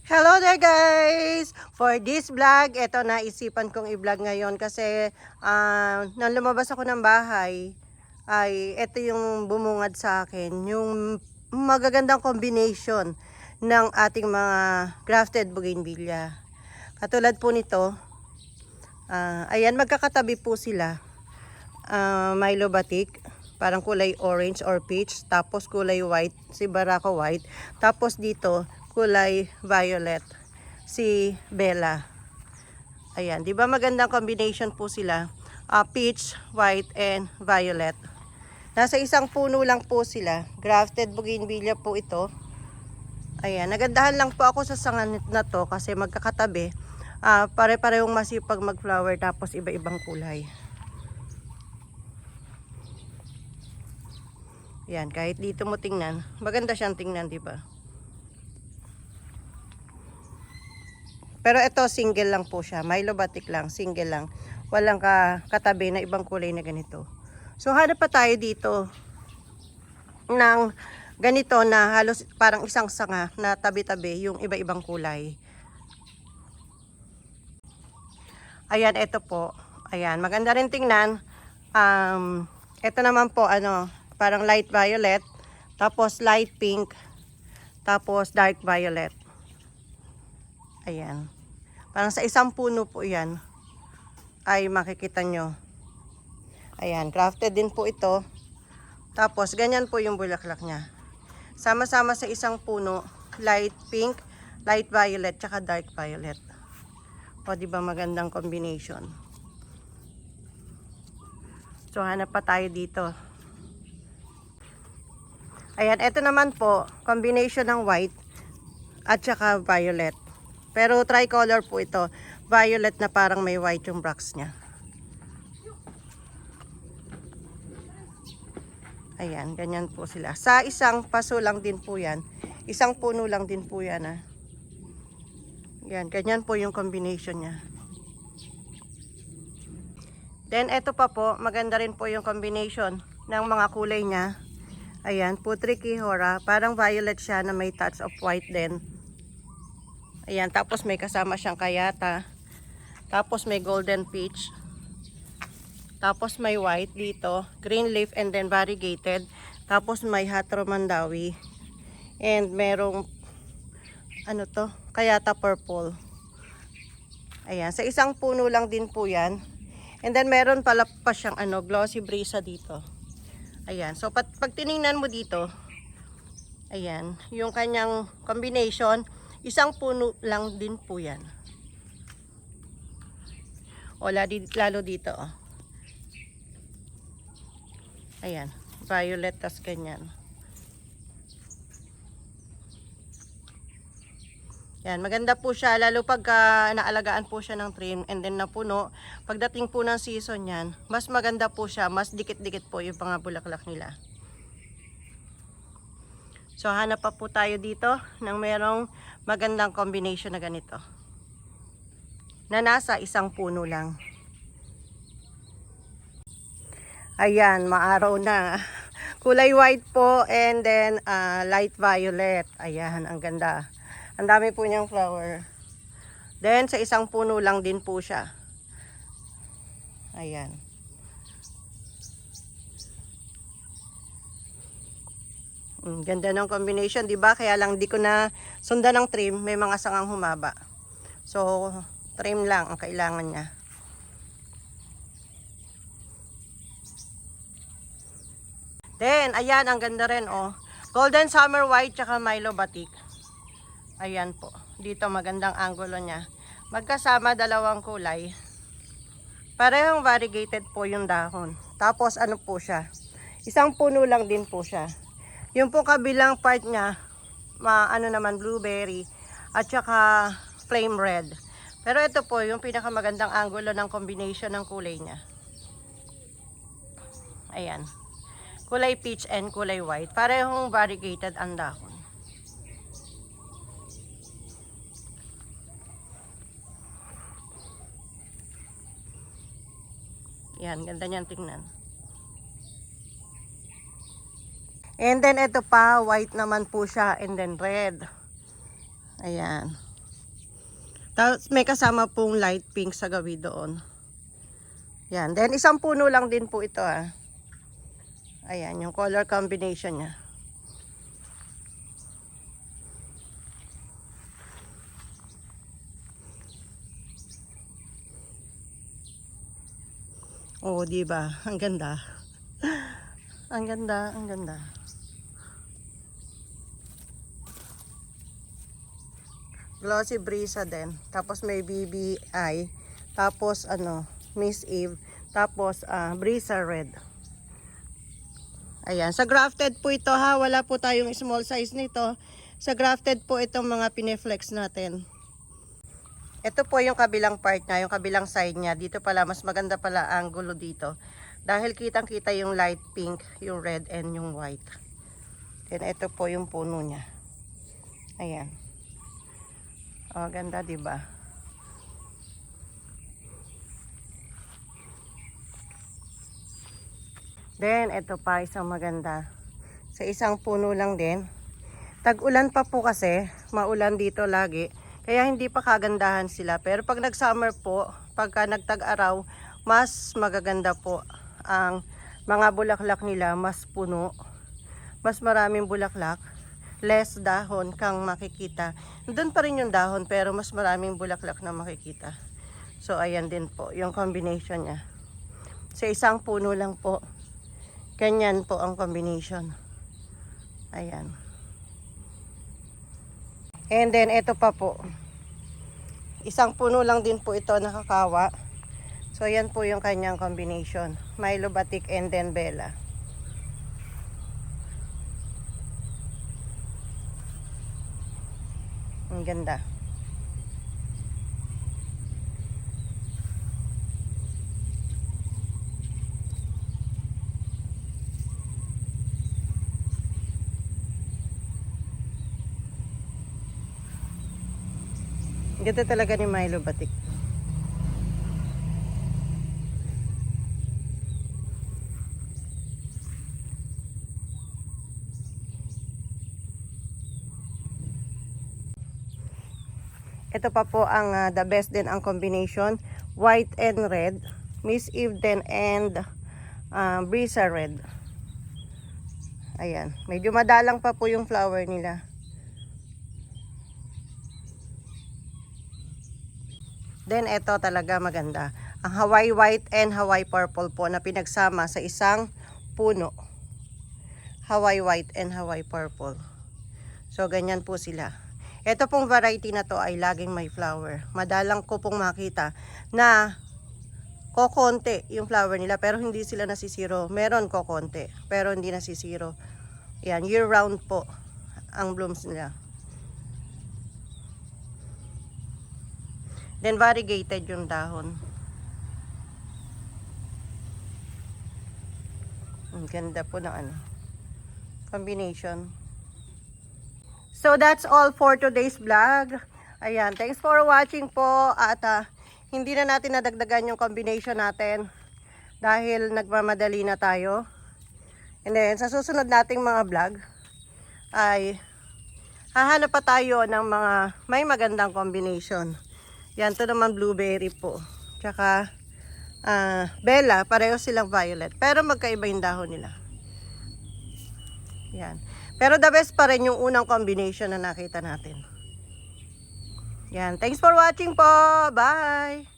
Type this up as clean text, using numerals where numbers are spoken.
Hello there guys! For this vlog, ito naisipan kong i-vlog ngayon kasi nang lumabas ako ng bahay, ay ito yung bumungad sa akin, yung magagandang combination ng ating mga grafted bougainvillea. Katulad po nito, ayan magkakatabi po sila. Milo batik, parang kulay orange or peach, tapos kulay white, si Baraka white, tapos dito kulay violet, si Bella. Ayan, 'di ba magandang combination po sila? Peach, white and violet. Nasa isang puno lang po sila. Grafted bougainvillea po ito. Ayan, nagandahan lang po ako sa sangan na to kasi magkakatabi. Pare-parehong masipag mag-flower tapos iba-ibang kulay. Yan, kahit dito mo tingnan, maganda siyang tingnan, 'di ba? Pero ito single lang po siya, Milo batik lang, single lang. Walang katabi na ibang kulay na ganito. So hanap pa tayo dito ng ganito na halos parang isang sanga na tabi-tabi yung iba-ibang kulay. Ayan, ito po. Ayan, maganda rin tingnan. Ito naman po parang light violet, tapos light pink, tapos dark violet. Ayan. Parang sa isang puno po yan ay makikita nyo. Ayan, crafted din po ito. Tapos, ganyan po yung bulaklak niya. Sama-sama sa isang puno, light pink, light violet, tsaka dark violet. O, diba magandang combination? So, hanap pa tayo dito. Ayan, ito naman po, combination ng white at tsaka violet. Pero tricolor po ito. Violet na parang may white yung bracts niya. Ayan, ganyan po sila. Sa isang paso lang din po yan. Isang puno lang din po yan. Yan, ganyan po yung combination niya. Then, ito pa po, maganda rin po yung combination ng mga kulay niya. Ayan, Putri Kihora. Parang violet siya na may touch of white din. Ayan, tapos may kasama siyang kayata. Tapos may golden peach. Tapos may white dito. Green leaf and then variegated. Tapos may Hatro Mandawi. And merong, kayata purple. Ayan, sa isang puno lang din po yan. And then meron pala pa siyang glossy brisa dito. Ayan, so pag tiningnan mo dito, ayan, yung kanyang combination, isang puno lang din po yan. O lalo dito, ayan, violet tas ganyan. Yan, maganda po siya, lalo pag naalagaan po siya ng trim and then napuno. Pagdating po ng season yan, mas maganda po siya, mas dikit-dikit po yung mga bulaklak nila. So hanap pa po tayo dito ng merong magandang combination na ganito. Na nasa isang puno lang. Ayan, maaraw na. Kulay white po and then light violet. Ayan, ang ganda. Ang dami po niyang flower. Then sa isang puno lang din po siya. Ayan. Ganda ng combination, 'di ba? Kaya lang di ko na sundan ng trim, may mga sangang humaba. So, trim lang ang kailangan niya. Then, ayan, ang ganda rin, Golden Summer White, tsaka Milo Batik. Ayan po. Dito, magandang angulo niya. Magkasama, dalawang kulay. Parehong variegated po yung dahon. Tapos, po siya? Isang puno lang din po siya. Yung po kabilang part niya, naman, blueberry, at saka flame red. Pero ito po, yung pinakamagandang angulo ng combination ng kulay niya. Ayan. Kulay peach and kulay white. Parehong variegated ang dahon. Yan, ganda niyan tingnan. And then ito pa, white naman po siya and then red. Ayan. Tapos may kasama pong light pink sa gabi doon. Yan. Then isang puno lang din po ito ah. Ayan, yung color combination niya. Oh, di ba? Ang ganda. Ang ganda, ang ganda. Glossy Brisa din. Tapos may BBI. Tapos ano, Miss Eve. Tapos Brisa Red. Ayan. Sa grafted po ito ha. Wala po tayong small size nito. Sa grafted po itong mga pineflex natin. Ito po yung kabilang part niya. Yung kabilang side niya. Dito pala. Mas maganda pala ang angulo dito. Dahil kitang kita yung light pink, yung red, and yung white. Then ito po yung puno niya. Ayan. Oh, ganda, 'di ba? Then ito pa isang maganda. Sa isang puno lang din. Tag-ulan pa po kasi, maulan dito lagi. Kaya hindi pa kagandahan sila. Pero pag nag-summer po, pagka nagtag-araw, mas magaganda po ang mga bulaklak nila, mas puno. Mas maraming bulaklak. Less dahon kang makikita. Doon pa rin yung dahon pero mas maraming bulaklak na makikita. So ayan din po yung combination niya. Sa isang puno lang po. Ganyan po ang combination. Ayan. And then ito pa po. Isang puno lang din po ito nakakawa. So ayan po yung kanyang combination. Milo Batik and then Bella. Ang ganda. Ang ganda talaga ni Milo Batik. Ito pa po ang the best din ang combination. White and red. Miss Eve then and Brisa red. Ayan. Medyo madalang pa po yung flower nila. Then ito talaga maganda. Ang Hawaii white and Hawaii purple po na pinagsama sa isang puno. Hawaii white and Hawaii purple. So ganyan po sila. Ito pong variety na to ay laging may flower. Madalang ko pong makita na kokonti yung flower nila pero hindi sila nasisiro. Meron kokonti pero hindi nasisiro. Yan, year round po ang blooms nila. Then variegated yung dahon. Ang ganda po ng ano, combination. So that's all for today's vlog. Ayan, thanks for watching po. At hindi na natin nadagdagan yung combination natin dahil nagmamadali na tayo. And then sa susunod nating mga vlog ay hahanap pa tayo ng mga may magandang combination. Yan, to naman blueberry po. Tsaka Bella, pareho silang violet. Pero magkaiba yung dahon nila. Yan. Pero the best pa rin yung unang combination na nakita natin. Yan. Thanks for watching po. Bye!